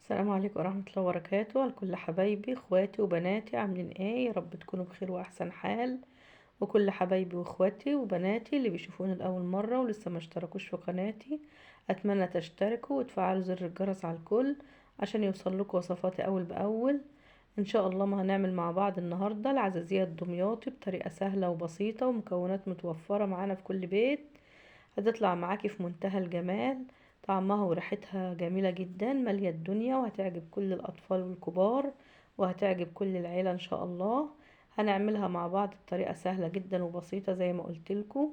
السلام عليكم ورحمة الله وبركاته لكل حبايبي اخواتي وبناتي، عاملين ايه؟ يا رب تكونوا بخير واحسن حال. وكل حبايبي واخواتي وبناتي اللي بيشوفوني لاول مرة ولسه ما اشتركوش في قناتي، اتمنى تشتركوا وتفعلوا زر الجرس على الكل عشان يوصل لكم وصفاتي اول باول. ان شاء الله ما هنعمل مع بعض النهاردة العزازية الدمياطي بطريقة سهلة وبسيطة ومكونات متوفرة معانا في كل بيت. هتطلع معاكي في منتهى الجمال، طعمها وريحتها جميلة جدا مالية الدنيا، وهتعجب كل الأطفال والكبار وهتعجب كل العيلة إن شاء الله. هنعملها مع بعض بطريقة سهلة جدا وبسيطة زي ما قلتلكوا.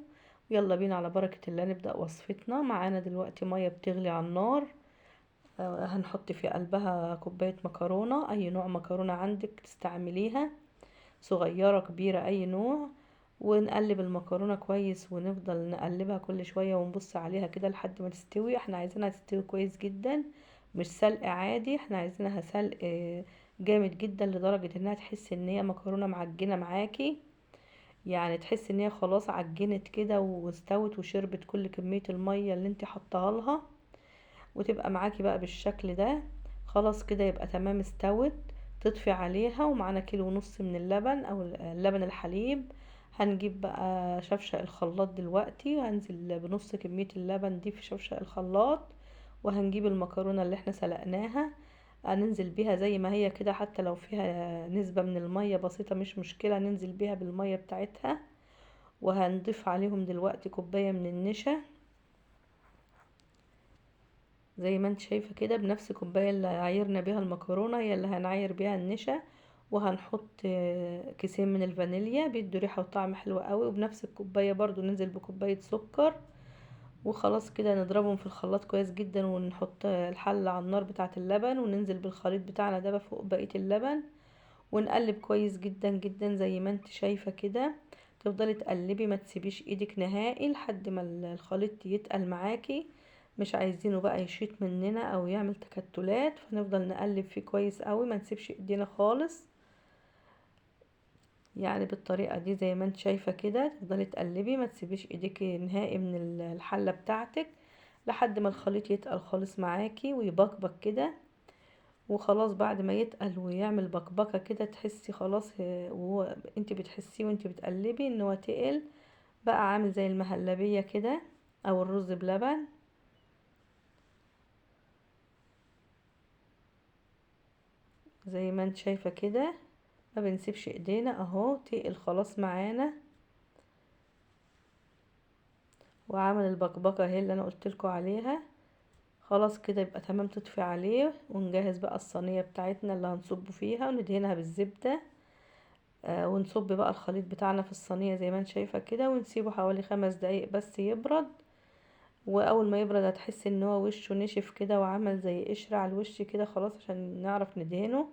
يلا بينا على بركة الله نبدأ وصفتنا. معانا دلوقتي مية بتغلي على النار، هنحط في قلبها كوباية مكرونة، أي نوع مكرونة عندك تستعمليها، صغيرة كبيرة أي نوع. ونقلب المكرونة كويس ونفضل نقلبها كل شوية ونبص عليها كده لحد ما تستوي. احنا عايزينها تستوي كويس جدا، مش سلق عادي، احنا عايزينها سلق جامد جدا لدرجة انها تحس ان هي مكرونة معجنة معاكي، يعني تحس ان هي خلاص عجنت كده واستوت وشربت كل كمية المية اللي انت حطها لها، وتبقى معاكي بقى بالشكل ده. خلاص كده يبقى تمام استوت. تطفي عليها ومعانا كيلو ونص من اللبن او اللبن الحليب. هنجيب بقى شفشق الخلاط دلوقتي، هنزل بنص كمية اللبن دي في شفشق الخلاط، وهنجيب المكرونة اللي احنا سلقناها هننزل بيها زي ما هي كده، حتى لو فيها نسبة من المية بسيطة مش مشكلة، ننزل بيها بالمية بتاعتها. وهنضيف عليهم دلوقتي كوباية من النشا زي ما انت شايفة كده، بنفس الكوباية اللي عايرنا بيها المكرونة هي اللي هنعاير بيها النشا. وهنحط كيسين من الفانيليا بيدوا ريحة وطعم حلو قوي، وبنفس الكوباية برضو ننزل بكوباية سكر. وخلاص كده نضربهم في الخلاط كويس جدا، ونحط الحلة على النار بتاعة اللبن وننزل بالخليط بتاعنا ده فوق بقية اللبن، ونقلب كويس جدا جدا زي ما انت شايفة كده. تفضلي تقلبي ما تسيبيش ايدك نهائي لحد ما الخليط يتقل معاكي، مش عايزينه بقى يشيط مننا او يعمل تكتلات، فنفضل نقلب فيه كويس قوي ما نسيبش ايدينا خالص. يعني بالطريقة دي زي ما انت شايفة كده تفضلي تقلبي ما تسيبيش ايديك نهائي من الحلة بتاعتك لحد ما الخليط يتقل خالص معاكي ويبقبق كده. وخلاص بعد ما يتقل ويعمل بقبقة كده تحسي خلاص، وهو انت بتحسيه وانت بتقلبي ان هو تقل بقى، عامل زي المهلبية كده او الرز بلبن. زي ما انت شايفة كده ما بنسيبش ايدينا، اهو تقل خلاص معانا وعمل البقبقة اهي اللي انا قلتلكوا عليها. خلاص كده يبقى تمام، تطفي عليه ونجهز بقى الصينية بتاعتنا اللي هنصب فيها وندهنها بالزبدة. ونصب بقى الخليط بتاعنا في الصينية زي ما انت شايفة كده، ونسيبه حوالي 5 دقايق بس يبرد. واول ما يبرد هتحسي ان هو وشه نشف كده وعمل زي قشرة على الوش كده، خلاص عشان نعرف ندهنه.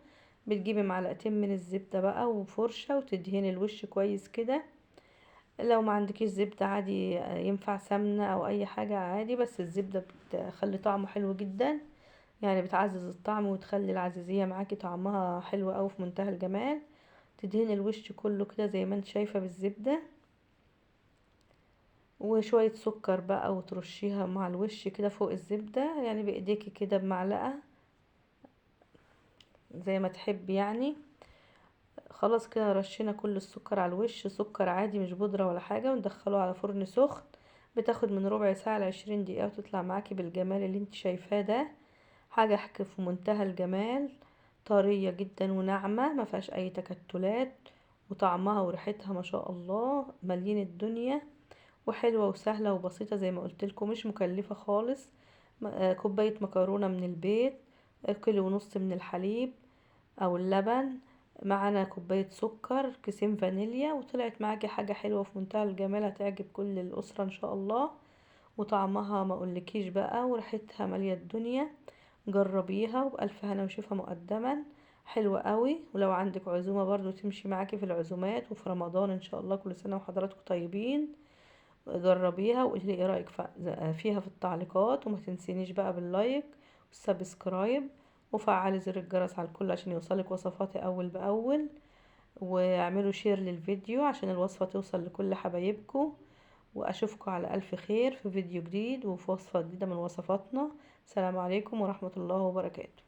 بتجيبي معلقتين من الزبدة بقى وفرشة وتدهني الوش كويس كده. لو ما عندكيش زبدة عادي ينفع سمنة او اي حاجة عادي، بس الزبدة بتخلي طعمه حلو جدا، يعني بتعزز الطعم وتخلي العزيزية معاكي طعمها حلو اوي في منتهى الجمال. تدهني الوش كله كده زي ما انت شايفة بالزبدة، وشوية سكر بقى وترشيها مع الوش كده فوق الزبدة، يعني بايديكي كده بمعلقة زي ما تحبي يعني. خلاص كده رشينا كل السكر على الوش، سكر عادي مش بودرة ولا حاجة، وندخله على فرن سخن. بتاخد من ربع ساعة ل20 دقيقة وتطلع معاكي بالجمال اللي انت شايفاه ده. حاجة حكي في منتهى الجمال، طرية جدا وناعمة ما فيهاش اي تكتلات، وطعمها وريحتها ما شاء الله مليين الدنيا، وحلوة وسهلة وبسيطة زي ما قلت لكم، مش مكلفة خالص. كوباية مكرونة من البيت، كيلو ونص من الحليب او اللبن، معانا كوباية سكر، كيسين فانيليا، وطلعت معاكي حاجة حلوة في منتهى الجمال هتعجب كل الأسرة ان شاء الله. وطعمها ما اقولكيش بقى، وريحتها مالية الدنيا. جربيها وبألف هنا وشفا مقدما، حلوة قوي. ولو عندك عزومة برضو تمشي معاكي في العزومات وفي رمضان ان شاء الله، كل سنة وحضراتكم طيبين. جربيها وقولي ايه رايك فيها في التعليقات، وما تنسينيش بقى باللايك والسبسكرايب، وفعلي زر الجرس على الكل عشان يوصلك وصفاتي اول باول. واعملوا شير للفيديو عشان الوصفة توصل لكل حبايبكم. واشوفكم على الف خير في فيديو جديد وفي وصفة جديدة من وصفاتنا. السلام عليكم ورحمة الله وبركاته.